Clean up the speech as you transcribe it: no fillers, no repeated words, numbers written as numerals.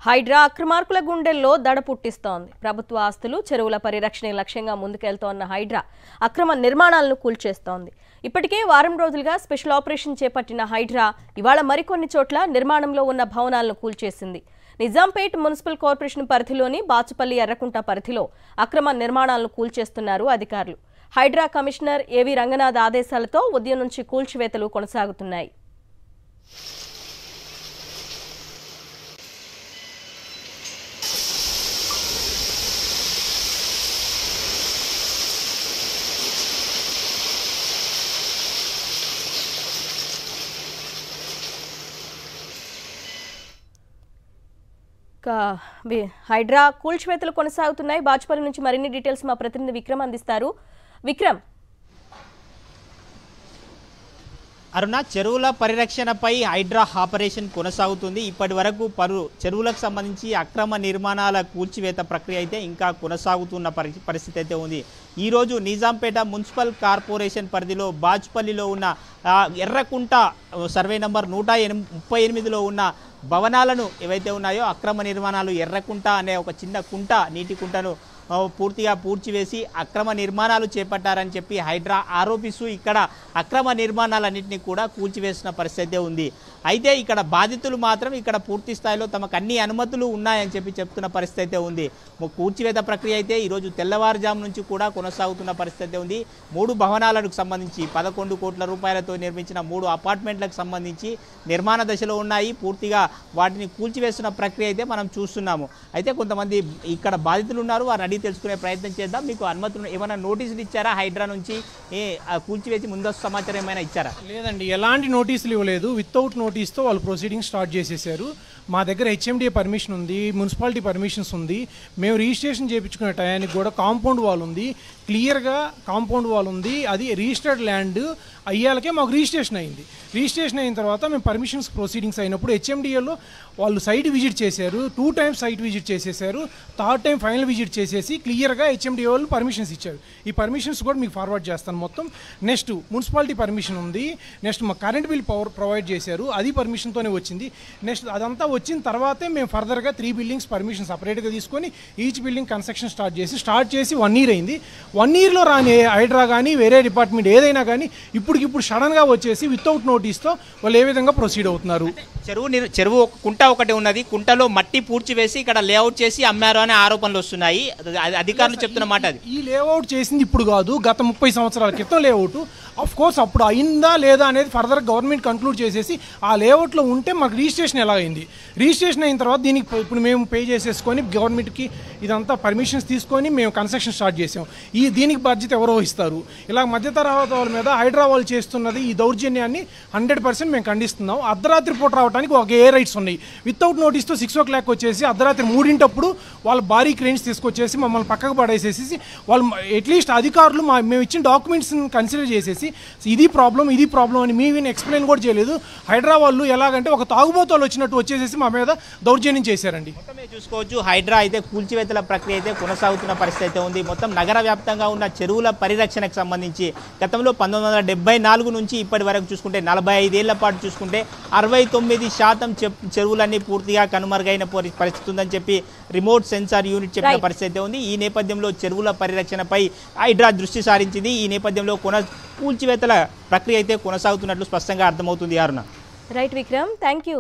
హైడ్రా అక్రమార్కుల గుండెల్లో దడ పుట్టిస్తోంది. ప్రభుత్వ ఆస్తులు, చెరువుల పరిరక్షణ లక్ష్యంగా ముందుకెళ్తోన్న హైడ్రా అక్రమ నిర్మాణాలను కూల్చేస్తోంది. ఇప్పటికే వారం రోజులుగా స్పెషల్ ఆపరేషన్ చేపట్టిన హైడ్రా ఇవాళ మరికొన్ని చోట్ల నిర్మాణంలో ఉన్న భవనాలను కూల్చేసింది. నిజాంపేట్ మున్సిపల్ కార్పొరేషన్ పరిధిలోని బాచుపల్లి ఎర్రకుంట పరిధిలో అక్రమ నిర్మాణాలను కూల్చేస్తున్నారు అధికారులు. హైడ్రా కమిషనర్ ఏవి రంగనాథ్ ఆదేశాలతో ఉదయం నుంచి కూల్చివేతలు కొనసాగుతున్నాయి. హైడ్రా కూల్చివేతలు కొనసాగుతున్నాయి. బాచుపల్లి నుంచి మరిన్ని డీటెయిల్స్ మా ప్రతినిధి విక్రమ్ అందిస్తారు. విక్రమ్, అరుణ, చెరువుల పరిరక్షణపై హైడ్రా ఆపరేషన్ కొనసాగుతుంది. ఇప్పటి వరకు పలు చెరువులకు సంబంధించి అక్రమ నిర్మాణాల కూల్చివేత ప్రక్రియ అయితే ఇంకా కొనసాగుతున్న పరిస్థితి అయితే ఉంది. ఈరోజు నిజాంపేట మున్సిపల్ కార్పొరేషన్ పరిధిలో బాచుపల్లిలో ఉన్న ఎర్రకుంట సర్వే నంబర్ 138లో ఉన్న భవనాలను ఏవైతే ఉన్నాయో అక్రమ నిర్మాణాలు, ఎర్రకుంట అనే ఒక చిన్న కుంట, నీటి కుంటను పూర్తిగా పూడ్చివేసి అక్రమ నిర్మాణాలు చేపట్టారని చెప్పి హైడ్రా ఆరోపిస్తూ ఇక్కడ అక్రమ నిర్మాణాలన్నింటినీ కూడా కూల్చివేసిన పరిస్థితి ఉంది. అయితే ఇక్కడ బాధితులు మాత్రం ఇక్కడ పూర్తి స్థాయిలో తమకు అన్ని అనుమతులు ఉన్నాయని చెప్తున్న పరిస్థితి ఉంది. కూల్చివేత ప్రక్రియ అయితే ఈరోజు తెల్లవారుజాము నుంచి కూడా కొనసాగుతున్న పరిస్థితి ఉంది. 3 భవనాలకు సంబంధించి 11 కోట్ల రూపాయలతో నిర్మించిన 3 అపార్ట్మెంట్లకు సంబంధించి నిర్మాణ దశలో ఉన్నాయి. పూర్తిగా వాటిని కూల్చివేస్తున్న ప్రక్రియ అయితే మనం చూస్తున్నాము. అయితే కొంతమంది ఇక్కడ బాధితులు ఉన్నారు, వారిని అడిగి తెలుసుకునే ప్రయత్నం చేద్దాం. మీకు అనుమతులు ఏమైనా నోటీసులు ఇచ్చారా? హైడ్రా నుంచి కూల్చివేసి ముందస్తు సమాచారం ఏమైనా ఇచ్చారా? లేదండి, ఎలాంటి నోటీసులు ఇవ్వలేదు. వితౌట్ నోటీస్తో వాళ్ళు ప్రొసీడింగ్ స్టార్ట్ చేసేసారు. మా దగ్గర హెచ్ఎండిఏ పర్మిషన్ ఉంది, మున్సిపాలిటీ పర్మిషన్స్ ఉంది. మేము రిజిస్ట్రేషన్ చేయించుకునే టయానికి కూడా కాంపౌండ్ వాల్ ఉంది, క్లియర్గా కాంపౌండ్ వాల్ ఉంది. అది రిజిస్టర్డ్ ల్యాండ్ అయ్యాలకే మాకు రిజిస్ట్రేషన్ అయింది. రిజిస్ట్రేషన్ అయిన తర్వాత మేము పర్మిషన్స్ ప్రొసీడింగ్స్ అయినప్పుడు హెచ్ఎండిఏలో వాళ్ళు సైట్ విజిట్ చేశారు. 2 టైమ్స్ సైట్ విజిట్ చేసేసారు. 3rd టైం ఫైనల్ విజిట్ చేసేసి క్లియర్గా హెచ్ఎండిఏ వాళ్ళు పర్మిషన్స్ ఇచ్చారు. ఈ పర్మిషన్స్ కూడా మీకు ఫార్వర్డ్ చేస్తాను మొత్తం. నెక్స్ట్ మున్సిపాలిటీ పర్మిషన్ ఉంది. నెక్స్ట్ మా కరెంట్ బిల్ ప్రొవైడ్ చేశారు, అది పర్మిషన్తోనే వచ్చింది. నెక్స్ట్ అదంతా వచ్చిన తర్వాతే మేము ఫర్దర్గా 3 బిల్డింగ్స్ పర్మిషన్ సపరేట్గా తీసుకొని ఈచ్ బిల్డింగ్ కన్స్ట్రక్షన్ స్టార్ట్ చేసి 1 year అయింది. 1 yearలో రాని హైడ్రా కానీ వేరే డిపార్ట్మెంట్ ఏదైనా కానీ ఇప్పుడు సడన్గా వచ్చేసి వితౌట్ నోటీస్తో వాళ్ళు ఏ విధంగా ప్రొసీడ్ అవుతున్నారు. చెరువు కుంట ఒకటి ఉన్నది, కుంటలో మట్టి పూడ్చివేసి ఇక్కడ లేఅవుట్ చేసి అమ్మారు అనే ఆరోపణలు వస్తున్నాయి. అధికారులు చెప్తున్న మాట అది. ఈ లేఅవుట్ చేసింది ఇప్పుడు కాదు, గత 30 సంవత్సరాల క్రితం లేఅవుట్. ఆఫ్ కోర్స్ అప్పుడు అయిందా లేదా అనేది ఫర్దర్ గవర్నమెంట్ కంక్లూడ్ చేసేసి ఆ లేఅవుట్లో ఉంటే మాకు రిజిస్ట్రేషన్ ఎలా అయింది. రిజిస్ట్రేషన్ అయిన తర్వాత దీనికి ఇప్పుడు మేము పే చేసేసుకొని గవర్నమెంట్కి ఇదంతా పర్మిషన్స్ తీసుకొని మేము కన్స్ట్రక్షన్ స్టార్ట్ చేసాం. దీనికి బాధ్యత ఎవరో ఇస్తారు. ఇలా మధ్యతరగతి వాళ్ళ మీద హైడ్రా వాళ్ళు చేస్తున్నది ఈ దౌర్జన్యాన్ని 100% మేము ఖండిస్తున్నాం. అర్ధరాత్రి పూట రావడానికి ఒక ఏ రైట్స్ ఉన్నాయి. వితౌట్ నోటీస్తో 6 o'clock వచ్చేసి అర్ధరాత్రి 3 వాళ్ళు భారీ క్రెయిన్స్ తీసుకొచ్చేసి మమ్మల్ని పక్కకు పడేసేసి వాళ్ళు అట్లీస్ట్ అధికారులు మేము ఇచ్చిన డాక్యుమెంట్స్ని కన్సిడర్ చేసేసి ఇది ప్రాబ్లం అని మేము ఎక్స్ప్లెయిన్ కూడా చేయలేదు. హైడ్రా వాళ్ళు ఎలాగంటే ఒక తాగుబోతోళ్ళు వచ్చినట్టు వచ్చేసేసి మా మీద దౌర్జన్యం చేశారండి. మొత్తమే చూసుకోవచ్చు, హైడ్రా అయితే కూల్చివేతల ప్రక్రియ అయితే కొనసాగుతున్న పరిస్థితి అయితే ఉంది. మొత్తం నగర వ్యాప్తంగా ఉన్న చెరువుల పరిరక్షణకు సంబంధించి గతంలో 1974 నుంచి ఇప్పటి వరకు చూసుకుంటే 45 ఏళ్ల పాటు చూసుకుంటే 69% చెరువులన్నీ పూర్తిగా కనుమరుగైన పరిస్థితి ఉందని చెప్పి రిమోట్ సెన్సార్ యూనిట్ చెప్పిన పరిస్థితి ఉంది. ఈ నేపథ్యంలో చెరువుల పరిరక్షణపై హైడ్రా దృష్టి సారించింది. ఈ నేపథ్యంలో కూల్చివేతల ప్రక్రియ అయితే కొనసాగుతున్నట్లు స్పష్టంగా అర్థమవుతుంది. Aruna. Right Vikram, thank you.